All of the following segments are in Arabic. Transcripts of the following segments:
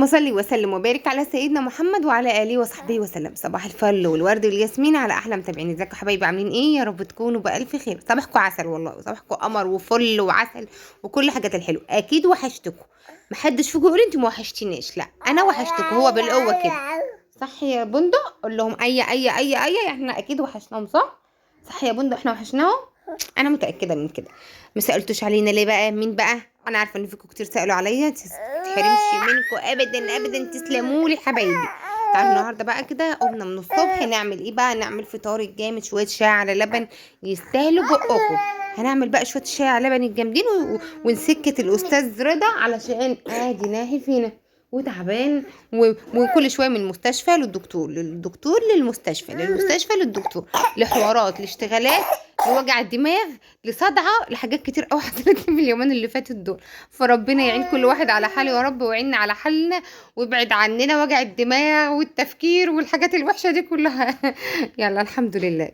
اللهم صل وسلم وبارك على سيدنا محمد وعلى اله وصحبه وسلم. صباح الفل والورد والياسمين على احلى متابعين. ازيكم يا حبايبي؟ عاملين ايه؟ يا رب تكونوا بالف خير. صباحكم عسل والله، وصباحكم قمر وفل وعسل وكل حاجات الحلوه. اكيد وحشتكم، محدش فيكم يقول انتوا ما وحشتنيش، لا انا وحشتكم، هو بالقوه كده. صح يا بندق؟ قول لهم اي احنا اكيد وحشناهم. صح صح يا بندق، احنا وحشناهم. انا متاكده من كده. ما سالتوش علينا ليه بقى؟ مين بقى؟ انا عارفه ان فيكم كتير سالوا عليا، تحرمش منكم ابدا ابدا، تسلموا لي حبايبي. تعالوا النهارده بقى كده، قمنا من الصبح نعمل ايه بقى؟ نعمل فطار الجامد، شويه شاي على لبن يستاهلوا بقكم. هنعمل بقى شويه شاي على لبن الجامدين ونسكت الاستاذ رضا علشان ادي ناهي فينا وتعبان وكل شويه من المستشفى للدكتور، للدكتور للمستشفى، للمستشفى للدكتور، لحوارات، لاشتغالات، لوجع الدماغ، لصدعه، لحاجات كتير قوي حصلت لي في اليومين اللي فاتت دول. فربنا يعين كل واحد على حاله يا رب، ويعيننا على حالنا، ويبعد عننا وجع الدماغ والتفكير والحاجات الوحشه دي كلها. يلا الحمد لله.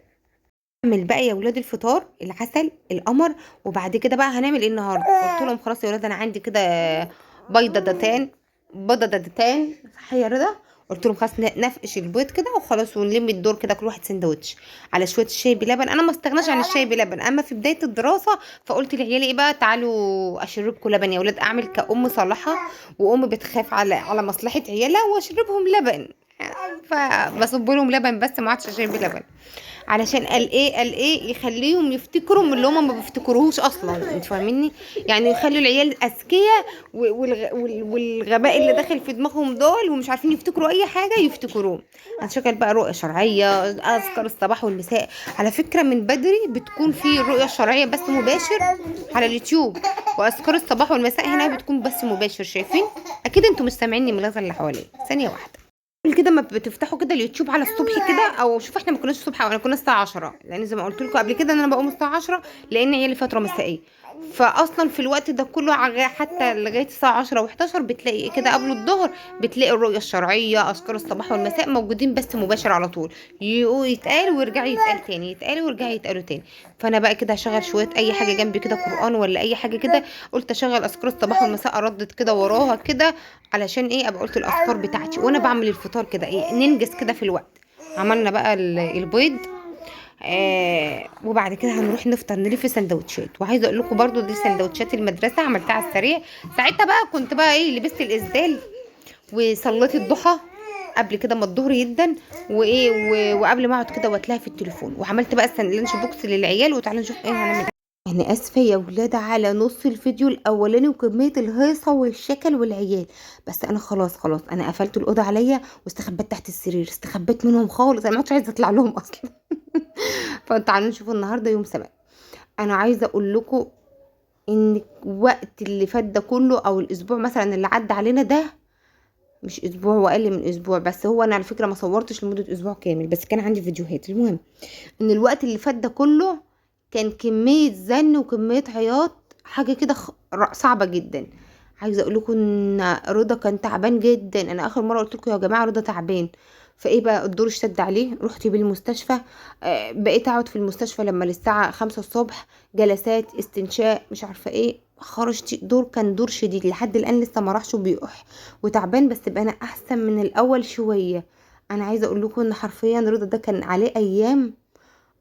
نعمل بقى يا ولاد الفطار العسل القمر. وبعد كده بقى هنعمل ايه النهارده؟ قلت لهم خلاص يا ولاد انا عندي كده بيضتين، بيضتين. صح يا رضا؟ قلت لهم خلاص نفقش البيض كده وخلاص، ونلم الدور كده كل واحد سندوتش على شويه الشاي بلبن. انا ما استغناش عن الشاي بلبن، اما في بدايه الدراسه فقلت لعيالي ايه بقى، تعالوا اشربكم لبن يا ولاد، اعمل كأم صالحه وام بتخاف على مصلحه عيالها واشربهم لبن. فبصب لهم لبن بس، ما عادش شاي بلبن، علشان قال ايه يخليهم يفتكروا من اللي هم ما بيفتكروهوش اصلا. انت فاهميني؟ يعني يخلوا العيال اذكياء والغباء اللي داخل في دماغهم دول ومش عارفين يفتكروا اي حاجه يفتكروه. هنشغل بقى رؤيه شرعيه، اذكار الصباح والمساء. على فكره من بدري بتكون في الرؤيه الشرعيه بس مباشر على اليوتيوب، واذكار الصباح والمساء هنا بتكون بس مباشر. شايفين؟ اكيد انتوا مش سامعيني من اللغه اللي حواليا. ثانيه واحده كده، ما بتفتحوا كده اليوتيوب على الصبح كده، او شوف احنا ما كناش الصبح، انا كنا الساعه 10، لان زي ما قلت لكم قبل كده ان انا بقوم الساعه 10 لان عيالي فتره مسائيه. فاصلا في الوقت ده كله حتى لغايه الساعه 10 و11 بتلاقي كده قبل الظهر، بتلاقي الرؤيه الشرعيه اذكار الصباح والمساء موجودين بس مباشر على طول، يتقال ويرجع يتقال تاني، يتقال ويرجع يتقالوا تاني. فانا بقى كده هشغل شويه اي حاجه جنبي كده، قران ولا اي حاجه كده. قلت اشغل اذكار الصباح والمساء اردد كده وراها كده، علشان ايه؟ ابقى قلت الاذكار بتاعتي وانا بعمل الفطار كده، ايه ننجز كده في الوقت. عملنا بقى البيض، وبعد كده هنروح نفطر نلف سندوتشات. وعايزه اقول لكم برضو دي سندوتشات المدرسه عملتها على السريع. ساعتها بقى كنت بقى ايه، لبست الاسدال وصليت الضحى قبل كده ما الظهر يدن، وايه وقبل ما اقعد كده واتلهى في التليفون، وعملت بقى اللانش بوكس للعيال. وتعالوا نشوف ايه هنعمل. انا اسفه يا ولاد على نص الفيديو الاولاني وكميه الهيصه والشكل والعيال، بس انا خلاص انا قفلت الاوضه عليا واستخبيت تحت السرير، استخبيت منهم خالص، انا ما كنتش عايزه اطلع لهم اصلا. فتعالوا نشوف النهارده يوم سبت. انا عايزه اقول لكم ان الوقت اللي فات ده كله، او الاسبوع مثلا اللي عدى علينا ده، مش اسبوع واقل من اسبوع، بس هو انا على فكره ما صورتش لمده اسبوع كامل، بس كان عندي فيديوهات. المهم ان الوقت اللي فات ده كله كان كمية زن وكمية عياط، حاجة كده صعبة جدا. عايزة اقول لكم ان رضا كان تعبان جدا. انا اخر مرة قلت لكم يا جماعة رضا تعبان، فايه بقى الدور اشتد عليه، رحت بالمستشفى. بقيت اقعد في المستشفى لما للساعة 5 الصبح، جلسات استنشاق مش عارفة ايه، خرجت دور، كان دور شديد لحد الان لسه ما راحش وبيقح وتعبان، بس بقى انا احسن من الاول شوية. انا عايزة اقول لكم ان حرفيا رضا ده كان عليه ايام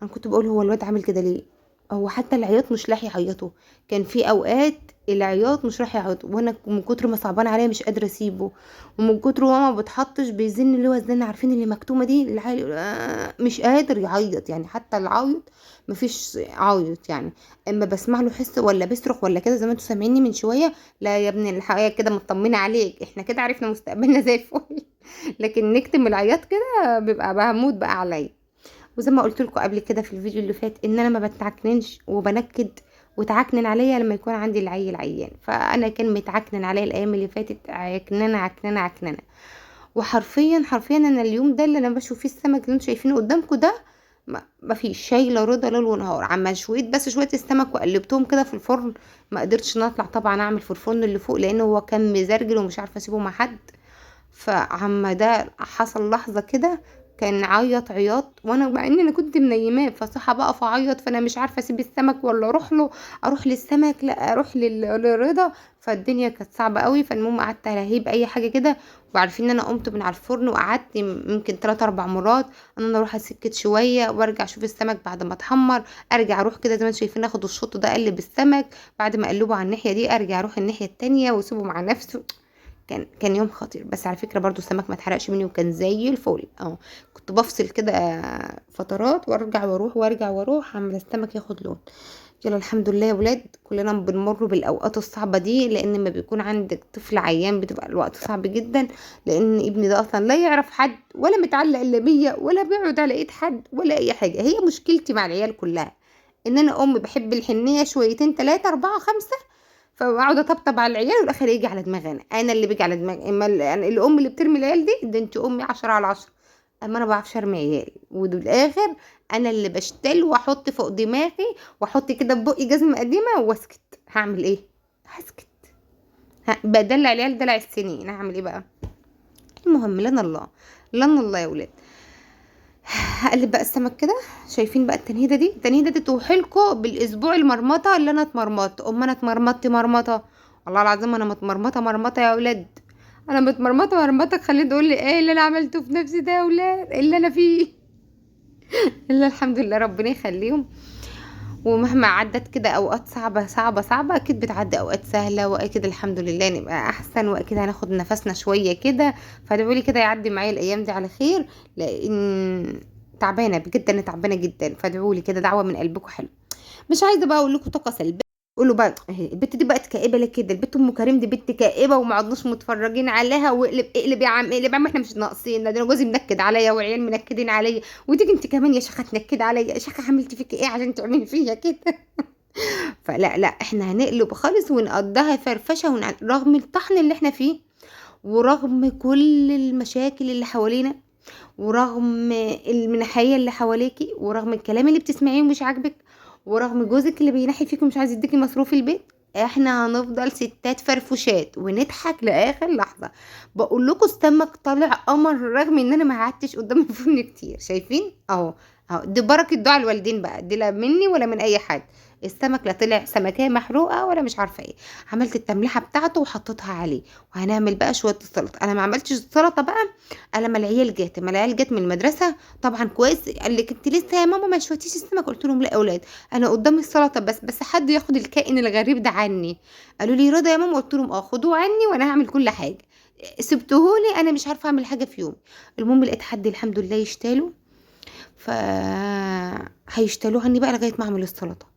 انا كنت بقول هو الواد عامل كده ليه. هو حتى العياط مش راح يعيطوا، كان في اوقات العياط مش راح يعيط، وانا من كتر ما صعبان عليا مش قادره اسيبه، ومن كتر ما بتحطش بيزن اللي هو الزن، عارفين اللي مكتومه دي العيل مش قادر يعيط يعني، حتى العيط مفيش عيط يعني. اما بسمع له حس ولا بيصرخ ولا كده زي ما انتوا سامعيني من شويه، لا يا ابني الحقيقه كده مطمنه عليك، احنا كده عرفنا مستقبلنا زي الفل. لكن نكتم العياط كده بيبقى بموت بقى عليا. وزي ما قلت لكم قبل كده في الفيديو اللي فات ان انا ما بتعكننش وبنكد وتعكنن عليا لما يكون عندي العيل عيان، فانا كان متعكنن عليا الايام اللي فاتت عكننه عكننه عكننه. وحرفيا انا اليوم ده اللي انا بشوف فيه السمك اللي انتوا شايفينه قدامكم ده، ما فيش شايله رضا ليل ونهار. عما شويت بس شويه السمك وقلبتهم كده في الفرن، ما قدرتش ان اطلع طبعا اعمل في الفرن اللي فوق لانه هو كان مزرجل ومش عارفه اسيبه مع حد. فعما ده حصل لحظه كده كان عيط عياط، وانا مع ان انا كنت منيماه فصحى بقى فعيط، فانا مش عارفه اسيب السمك ولا اروح له، اروح للسمك لا اروح للرضا. فالدنيا كانت صعبه قوي. فالمهم قعدت الهيب اي حاجه كده، وعارفين ان انا قمت من على الفرن وقعدت يمكن 3 4 مرات ان انا اروح اسكت شويه وارجع اشوف السمك بعد ما اتحمر، ارجع اروح كده زي ما انتم شايفين اخد الشوط ده اقلب السمك، بعد ما اقلبه على الناحيه دي ارجع اروح الناحيه التانية واسيبه مع نفسه. كان يوم خطير. بس على فكرة برضو السمك ما اتحرقش مني وكان زي الفل. كنت بفصل كده فترات وارجع واروح وارجع واروح عم السمك ياخد لون. يلا الحمد لله يا ولاد، كلنا بنمر بالاوقات الصعبه دي، لان لما بيكون عندك طفل عيان بتبقى الوقت صعب جدا. لان ابني ده اصلا لا يعرف حد ولا متعلق الا بيا ولا بيقعد على ايد حد ولا اي حاجه. هي مشكلتي مع العيال كلها ان انا بحب الحنيه شويتين 3 4 5، فاقعد اطبطب على العيال والاخر يجي على دماغي انا اللي بيجي على دماغي. اما يعني الام اللي بترمي العيال دي ده انت امي 10 على 10. اما انا ما بعرفش ارمي عيال، والاخر انا اللي بشتل واحط فوق دماغي واحط كده في بقي جزمه قديمه واسكت. هعمل ايه؟ هسكت. بدلع العيال دلع السنين، هعمل ايه بقى؟ المهم لنا الله، لنا الله يا ولاد. هقلب بقى السمك كده. شايفين بقى التنهيده دي توحلكوا بالاسبوع المرمطه اللي انا اتمرمطت. انا اتمرمطت مرمطه، والله العظيم انا متمرمطه مرمطه يا ولاد. انا متمرمطه مرمطه. خليني تقول لي ايه اللي انا عملته في نفسي ده يا ولاد؟ إيه اللي انا فيه؟ الا الحمد لله ربنا يخليهم. ومهما عدت كده اوقات صعبه صعبه صعبه اكيد بتعدي اوقات سهله، واكيد الحمد لله نبقى احسن، واكيد هناخد نفسنا شويه كده. فادعوا لي كده يعدي معايا الايام دي على خير، لان تعبانه بجد، انا تعبانه جدا. فادعوا لي كده دعوه من قلبكم حلو. مش عايزه بقى اقول لكم طاقه سلبيه. قولوا بقى البت دي بقت كئيبه ليه كده؟ البت ام كريم دي بنت كئيبه وما عدناش متفرجين عليها. واقلب اقلب يا عم اقلب يا عم، احنا مش ناقصين. ده انا جوزي منكد عليا وعيال منكدين عليا، وتيجي انت كمان يا شيخه تنكد عليا. يا شيخه عملتي فيكي ايه عشان تعملي فيا كده؟ فلا لا احنا هنقلب خالص ونقضيها فرفشه رغم الطحن اللي احنا فيه، ورغم كل المشاكل اللي حوالينا، ورغم المنحية اللي حواليكي، ورغم الكلام اللي بتسمعيه ومش عاجبك، ورغم جوزك اللي بينحي فيكي ومش عايز يديكي مصروف البيت، احنا هنفضل ستات فرفوشات ونضحك لاخر لحظه. بقول لكم السمك طالع قمر رغم ان انا ما قعدتش قدام الفرن كتير. شايفين اهو؟ اهو دي بركه دعاء الوالدين بقى، دي لا مني ولا من اي حد. السمك لا طلع سمكيه محروقه ولا مش عارفه ايه. عملت التمليحه بتاعته وحطيتها عليه. وهنعمل بقى شويه السلطه. انا ما عملتش السلطه بقى الا ما العيال جت من المدرسه. طبعا كويس. قال لك انت لسه يا ماما ما شويتيش السمك؟ قلت لهم لا يا اولاد انا قدامي السلطه بس حد ياخد الكائن الغريب ده عني. قالوا لي رضا يا ماما؟ قلت لهم اه خدوه عني وانا هعمل كل حاجه. سبتهولي انا مش عارفه اعمل حاجه في يوم. المهم لقيت حد الحمد لله يشتاله، ف هيشتلوه عني بقى لغايه ما اعمل السلطه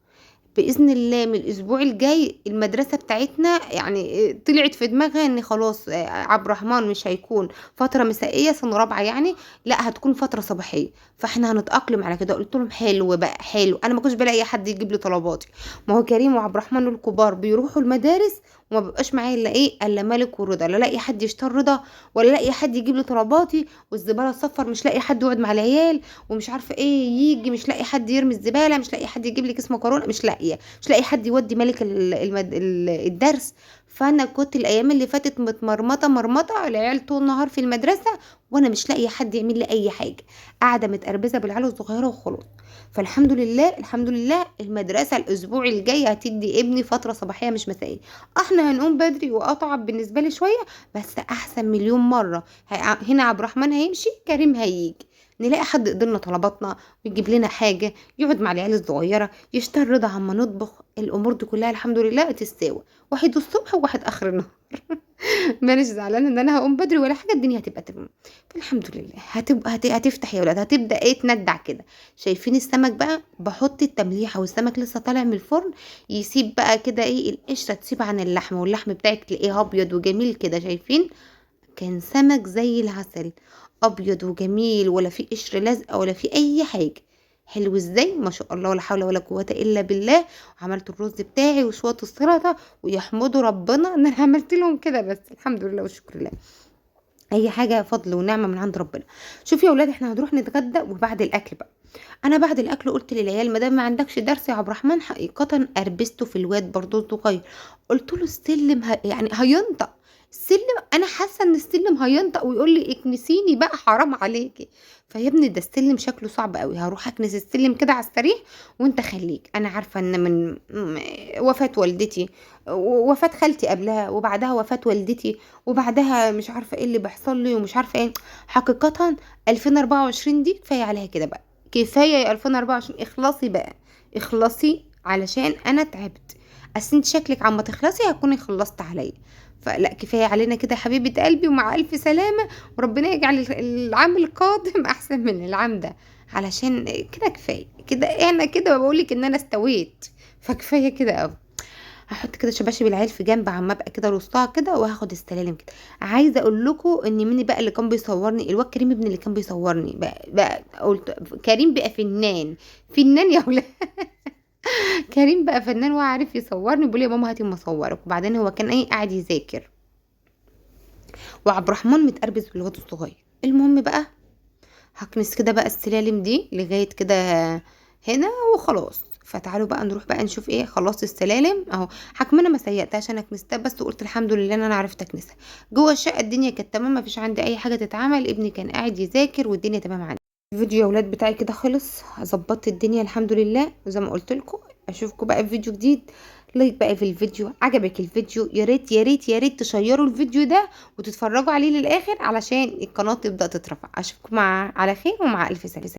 باذن الله. من الاسبوع الجاي المدرسه بتاعتنا يعني طلعت في دماغها ان خلاص عبد الرحمن مش هيكون فتره مسائيه سنه رابعه يعني، لا هتكون فتره صباحيه. فاحنا هنتاقلم على كده. قلت لهم حلو بقى حلو. انا ما كنتش بلاقي حد يجيب لي طلباتي. ما هو كريم وعبد الرحمن الكبار بيروحوا المدارس وما بيبقاش معايا الا مالك ورضا. لا لاقي حد يشتري رضا ولا لاقي حد يجيب لي طلباتي. والزباله الصفر مش لاقي حد يقعد مع العيال، ومش عارفه ايه يجي مش لاقي حد يرمي الزباله، مش لاقي حد يجيب لي كيس مكرونه، مش لاقي حد يودي ملك الدرس. فانا كنت الايام اللي فاتت متمرمطه مرمطه، العيال طول النهار في المدرسه وانا مش لاقي حد يعمل لي اي حاجه، قاعده متقربزه بالعيال الصغيره وخلاص. فالحمد لله الحمد لله المدرسه الاسبوع الجاي هتدي ابني فتره صباحيه مش مسائيه. احنا هنقوم بدري واطعب بالنسبه لي شويه بس احسن مليون مره. هنا عبد الرحمن هيمشي، كريم هيجي، نلاقي حد يقدر طلباتنا ويجيب لنا حاجه، يقعد مع العيال الصغيره، يشتري رضا عما نطبخ. الامور دي كلها الحمد لله تستوى. واحد الصبح وواحد اخر النهار. مانيش زعلانه ان انا هقوم بدري ولا حاجه، الدنيا هتبقى تمام. فالحمد لله هتبقى هتفتح يا ولاد، هتبدا ايه تندع كده. شايفين السمك بقى؟ بحط التمليحه والسمك لسه طالع من الفرن، يسيب بقى كده ايه القشره تسيب عن اللحم، واللحم بتاعك تلاقيه ابيض وجميل كده. شايفين؟ كان سمك زي العسل، ابيض وجميل ولا في قشر لازقه ولا في اي حاجه. حلو ازاي؟ ما شاء الله ولا حول ولا قوه الا بالله. وعملت الرز بتاعي وشويه السلطه، ويحمدوا ربنا ان انا عملت لهم كده. بس الحمد لله والشكر لله، اي حاجه فضل ونعمه من عند ربنا. شوفوا يا اولاد احنا هنروح نتغدى، وبعد الاكل بقى انا بعد الاكل قلت للعيال ما دام ما عندكش درس يا عبد الرحمن، حقيقه اربسته في الواد برضو الصغير. قلت له السلم يعني هينطق السلم انا حاسه ان السلم هينطق ويقول لي اكنسيني بقى حرام عليكي. فيا ابني ده السلم شكله صعب قوي، هروح اكنس السلم كده على السريع، وانت خليك. انا عارفه ان من وفاه والدتي، وفاه خالتي قبلها، وبعدها وفاه والدتي، وبعدها مش عارفه ايه اللي بيحصل لي ومش عارفه ايه. حقيقه 2024 دي كفايه عليها كده بقى، كفايه يا 2024، اخلصي بقى، اخلصي علشان انا تعبت. اصل انت شكلك عما تخلصي هتكوني خلصت عليا. فلا كفايه علينا كده يا حبيبه قلبي، ومع الف سلامه، وربنا يجعل العام القادم احسن من العام ده. علشان كده كفايه كده، انا كده بقولك ان انا استويت، فكفايه كده قوي. هحط كده شباشب العيال في جنب عما ابقى كده رصها كده، وهاخد السلالم كده. عايزه اقول لكم ان مين بقى اللي كان بيصورني؟ الواد كريم ابن اللي كان بيصورني بقى قلت كريم بقى فنان، فنان يا ولاد. كريم بقى فنان وعارف يصورني، بيقول لي يا ماما هاتي اما اصورك. وبعدين هو كان ايه قاعد يذاكر، وعبد الرحمن متقربز بالواد الصغير. المهم بقى هكنس كده بقى السلالم دي لغايه كده هنا وخلاص. فتعالوا بقى نروح بقى نشوف ايه. خلاص السلالم اهو، حكم انا ما سيقتهاش، انا كنستها بس وقلت الحمد لله ان انا عرفت اكنسها. جوه الشقه الدنيا كانت تمام، ما فيش عندي اي حاجه تتعمل، ابني كان قاعد يذاكر والدنيا تمام عندي. الفيديو يا ولاد بتاعي كده خلص، ظبطت الدنيا الحمد لله وزي ما قلت لكم. اشوفكم بقى في فيديو جديد. لايك بقى في الفيديو، عجبك الفيديو يا ريت يا ريت يا ريت تشيروا الفيديو ده وتتفرجوا عليه للاخر علشان القناه تبدا تترفع. اشوفكم على خير ومع الف سلامه.